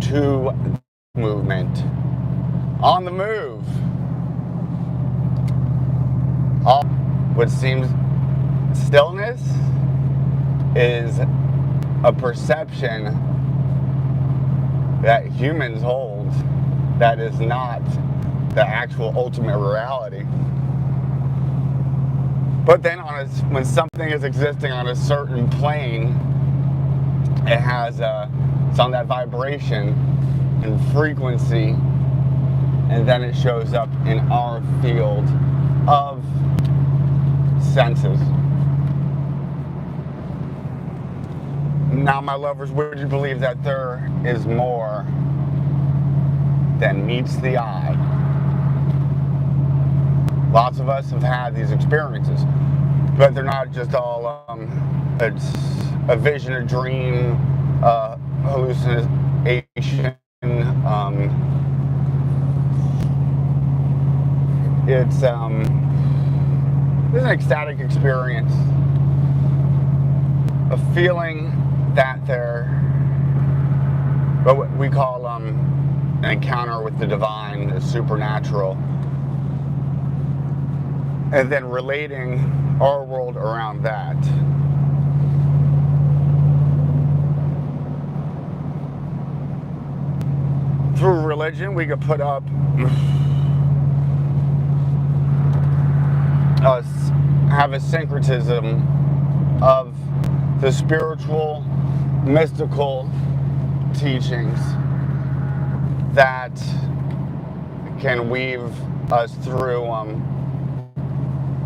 to movement. On the move. All what seems stillness is a perception that humans hold that is not the actual ultimate reality. But then when something is existing on a certain plane, it has it's on that vibration and frequency, and then it shows up in our field of senses. Now, my lovers, would you believe that there is more than meets the eye? Lots of us have had these experiences, but they're not just all it's a vision, a dream, hallucination. It's an ecstatic experience, a feeling that what we call an encounter with the divine, the supernatural, and then relating our world around that. Through religion, we could put up have a syncretism of the spiritual, mystical teachings that can weave us through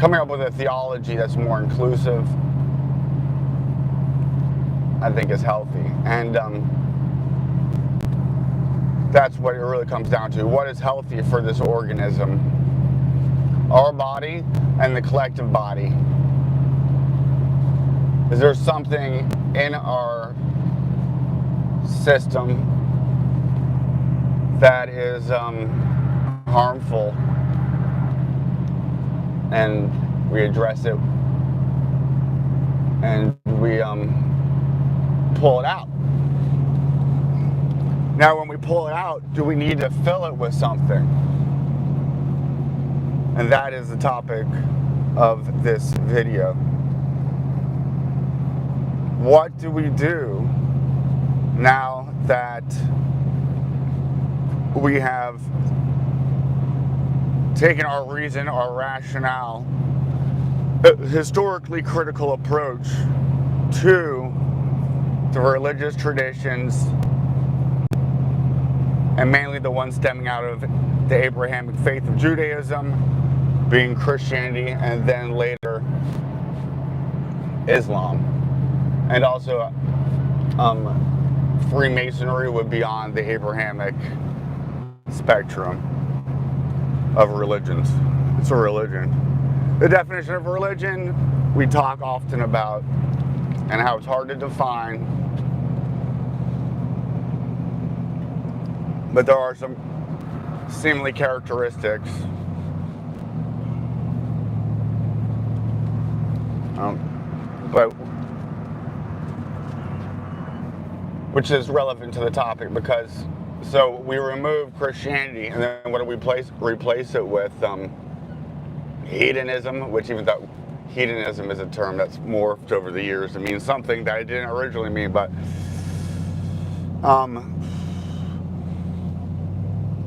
coming up with a theology that's more inclusive, I think is healthy. And that's what it really comes down to. What is healthy for this organism? Our body and the collective body. Is there something in our system that is harmful, and we address it and we pull it out? Now, when we pull it out, do we need to fill it with something? And that is the topic of this video. What do we do now that we have taken our reason, our rationale, a historically critical approach to the religious traditions, and mainly the ones stemming out of the Abrahamic faith of Judaism, being Christianity, and then later Islam, and also Freemasonry would be on the Abrahamic spectrum of religions. It's a religion. The definition of religion we talk often about, and how it's hard to define, but there are some seemingly characteristics but which is relevant to the topic, because so we remove Christianity, and then what do we replace it with? Hedonism, which, even though hedonism is a term that's morphed over the years to mean something that it didn't originally mean, but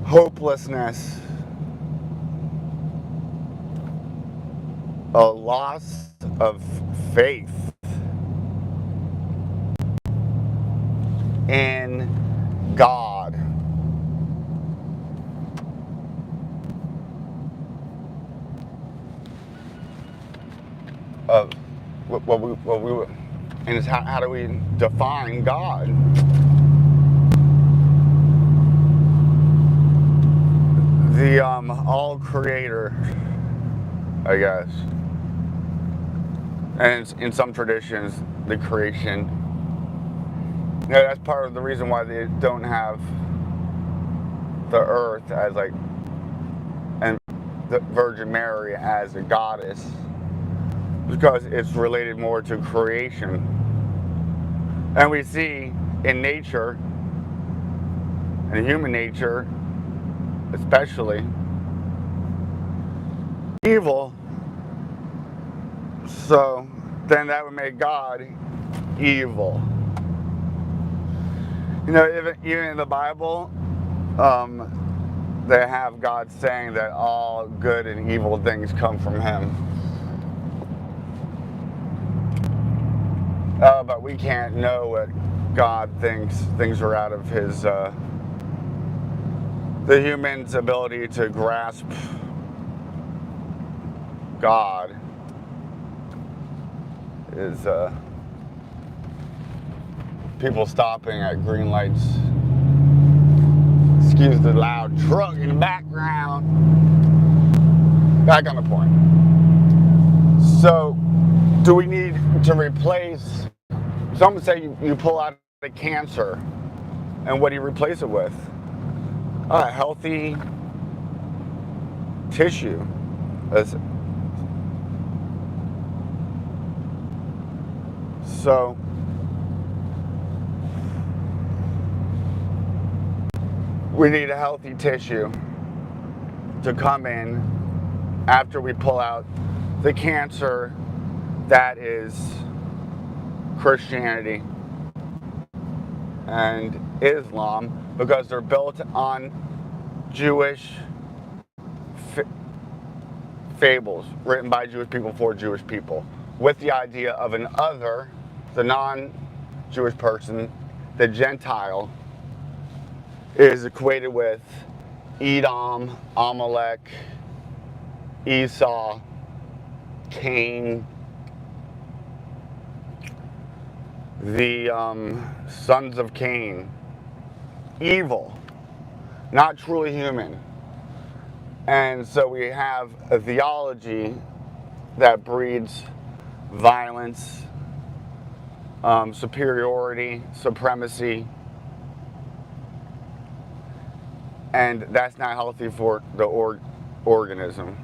hopelessness, a loss of faith in God. Of what we and it's how do we define God? The all creator, I guess. And in some traditions, the creation. You know, that's part of the reason why they don't have the earth as like, and the Virgin Mary as a goddess, because it's related more to creation. And we see in nature and human nature, especially evil. So then that would make God evil. You know, even in the Bible, they have God saying that all good and evil things come from Him. But we can't know what God thinks. Things are out of His, the human's ability to grasp God is people stopping at green lights. Excuse the loud truck in the background. Back on the point. So, do we need to replace? Some say you pull out a cancer, and what do you replace it with? A healthy tissue. So, we need a healthy tissue to come in after we pull out the cancer that is Christianity and Islam, because they're built on Jewish fables written by Jewish people for Jewish people, with the idea of an other, the non-Jewish person, the Gentile, is equated with Edom, Amalek, Esau, Cain, the sons of Cain. Evil, not truly human. And so we have a theology that breeds violence, superiority, supremacy, and that's not healthy for the organism.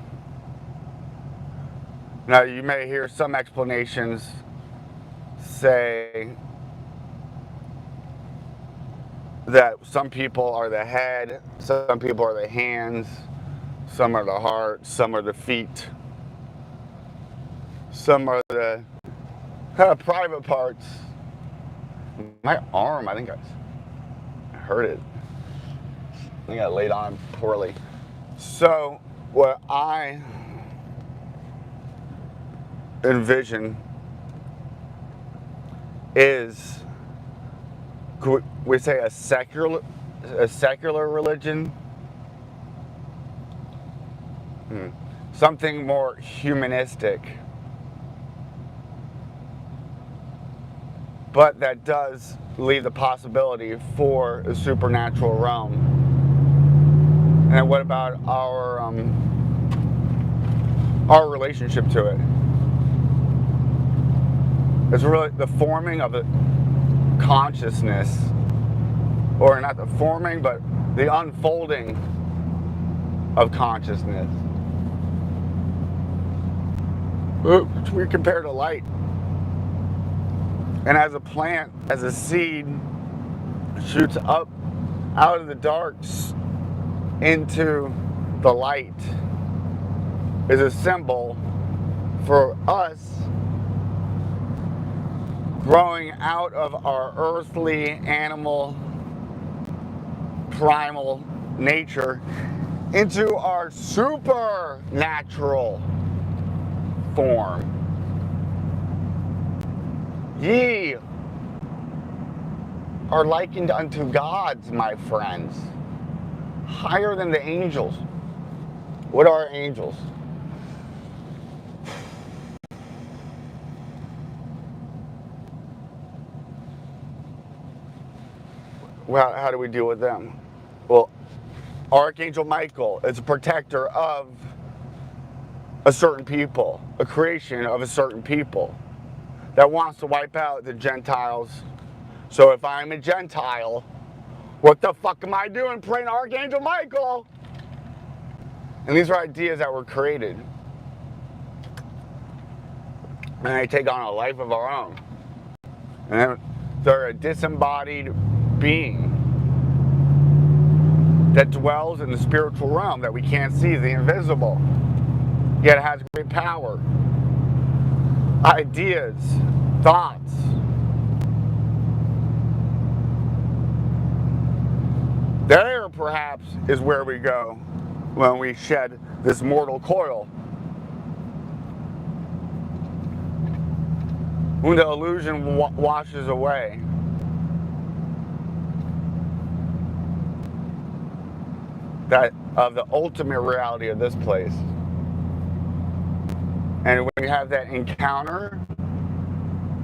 Now, you may hear some explanations say that some people are the head, some people are the hands, some are the heart, some are the feet, some are the private parts. My arm, I think I hurt it. I think I laid on poorly. So what I envision is, could we say, a secular religion? Something more humanistic, but that does leave the possibility for a supernatural realm. And what about our relationship to it? It's really the forming of a consciousness, or not the forming, but the unfolding of consciousness. Which we compare to light. And as a plant, as a seed shoots up out of the darks into the light, is a symbol for us growing out of our earthly, animal, primal nature into our supernatural form. Ye are likened unto gods, my friends, higher than the angels. What are angels? Well, how do we deal with them? Well, Archangel Michael is a protector of a certain people, a creation of a certain people that wants to wipe out the Gentiles. So if I'm a Gentile, what the fuck am I doing praying to Archangel Michael? And these are ideas that were created. And they take on a life of our own. And they're a disembodied being. that dwells in the spiritual realm that we can't see, the invisible, yet has great power. Ideas, thoughts. There, perhaps, is where we go when we shed this mortal coil. When the illusion washes away. That of the ultimate reality of this place. And when you have that encounter,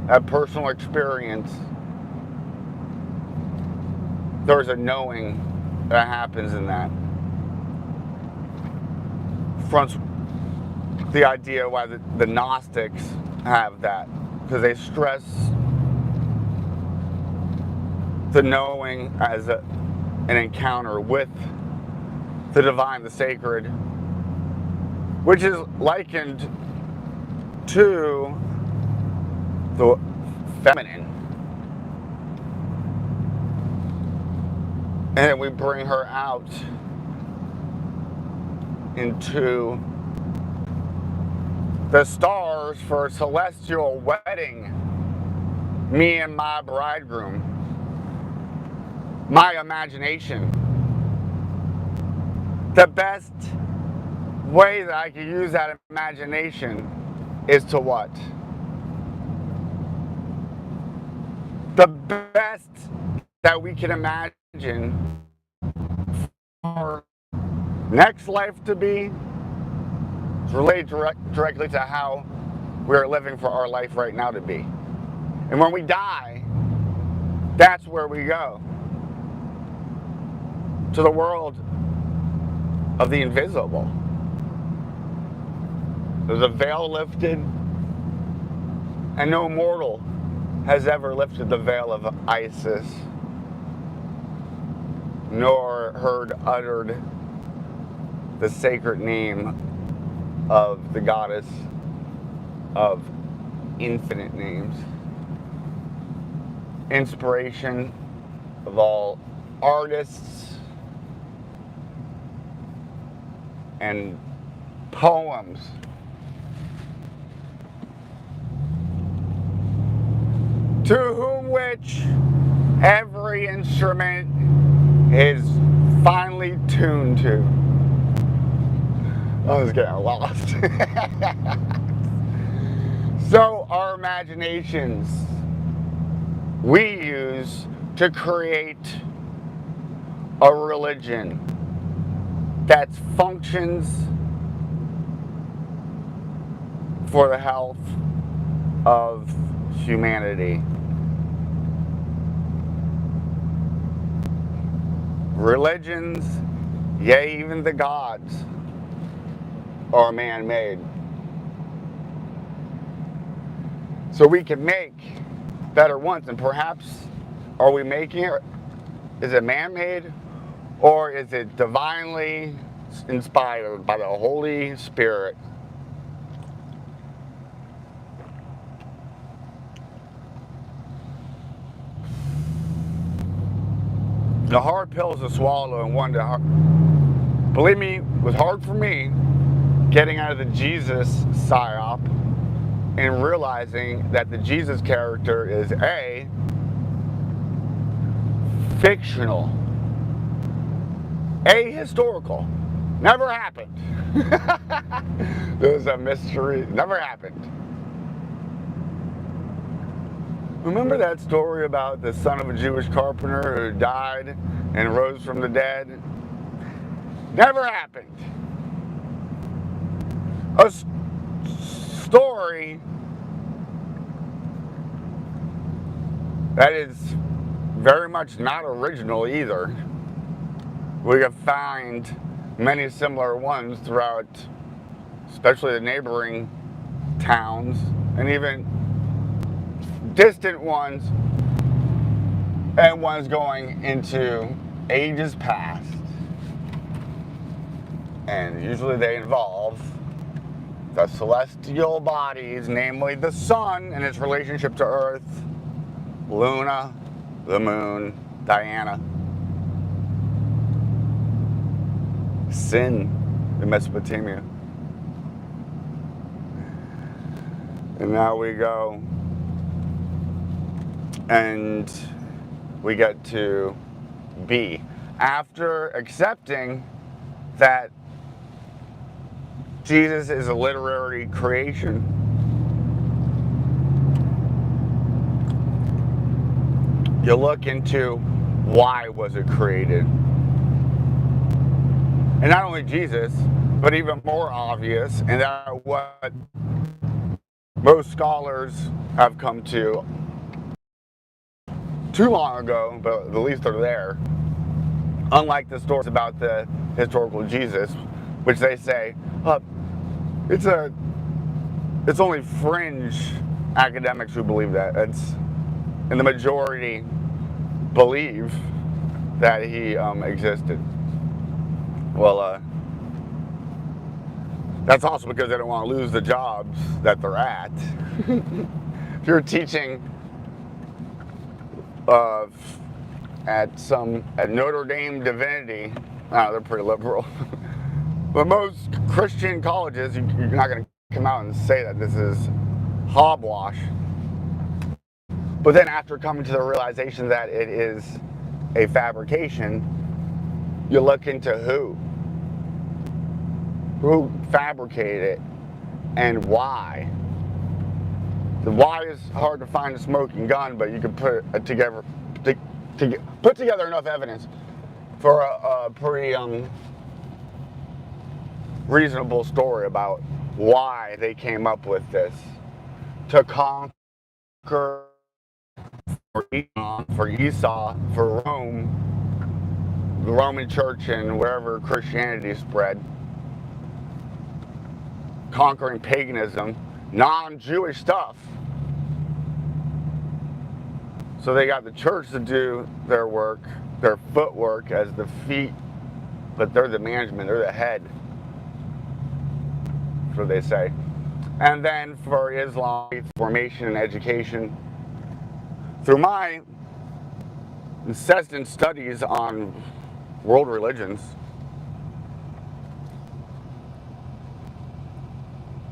that personal experience, there's a knowing that happens in that. Fronts the idea why the Gnostics have that, because they stress the knowing as an encounter with the divine, the sacred, which is likened to the feminine. And then we bring her out into the stars for a celestial wedding. Me and my bridegroom. My imagination. The best way that I can use that imagination is to what? The best that we can imagine for next life to be is related directly to how we're living for our life right now to be. And when we die, that's where we go. To the world of the invisible. There's a veil lifted, and no mortal has ever lifted the veil of Isis, nor heard uttered the sacred name of the goddess of infinite names. Inspiration of all artists and poems. To whom which every instrument is finely tuned to. I was getting lost. So our imaginations we use to create a religion that functions for the health of humanity. Religions, yea, even the gods, are man-made. So we can make better ones, and perhaps are we making it? Is it man-made, or is it divinely inspired by the Holy Spirit? The hard pills to swallow, and one to, believe me, it was hard for me getting out of the Jesus psyop and realizing that the Jesus character is A, fictional, ahistorical, never happened. There's a mystery, never happened. Remember that story about the son of a Jewish carpenter who died and rose from the dead? Never happened. A story that is very much not original either. We can find many similar ones throughout, especially the neighboring towns, and even distant ones, and ones going into ages past. And usually they involve the celestial bodies, namely the sun and its relationship to Earth, Luna, the moon, Diana. sin in Mesopotamia. And now we go and we get to B. After accepting that Jesus is a literary creation, you look into why was it created. And not only Jesus, but even more obvious, and that what most scholars have come to too long ago, but at least they're there. Unlike the stories about the historical Jesus, which they say, it's only fringe academics who believe that. And the majority believe that he existed. Well, that's also because they don't want to lose the jobs that they're at. If you're teaching at Notre Dame Divinity, they're pretty liberal. But most Christian colleges, you're not going to come out and say that this is hogwash. But then after coming to the realization that it is a fabrication, you look into who fabricated it and why. The why is hard to find a smoking gun, but you can put together enough evidence for a pretty reasonable story about why they came up with this to conquer for Esau, for Rome, the Roman Church, and wherever Christianity spread, conquering paganism, non-Jewish stuff. So they got the church to do their work, their footwork as the feet, but they're the management, they're the head. That's what they say. And then for Islam, formation and education. Through my incessant studies on world religions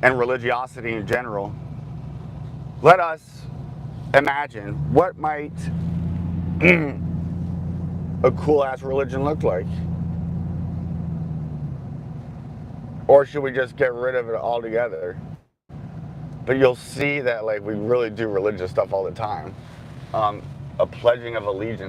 and religiosity in general, let us imagine what might a cool-ass religion look like. Or should we just get rid of it altogether? But you'll see that we really do religious stuff all the time. A pledging of allegiance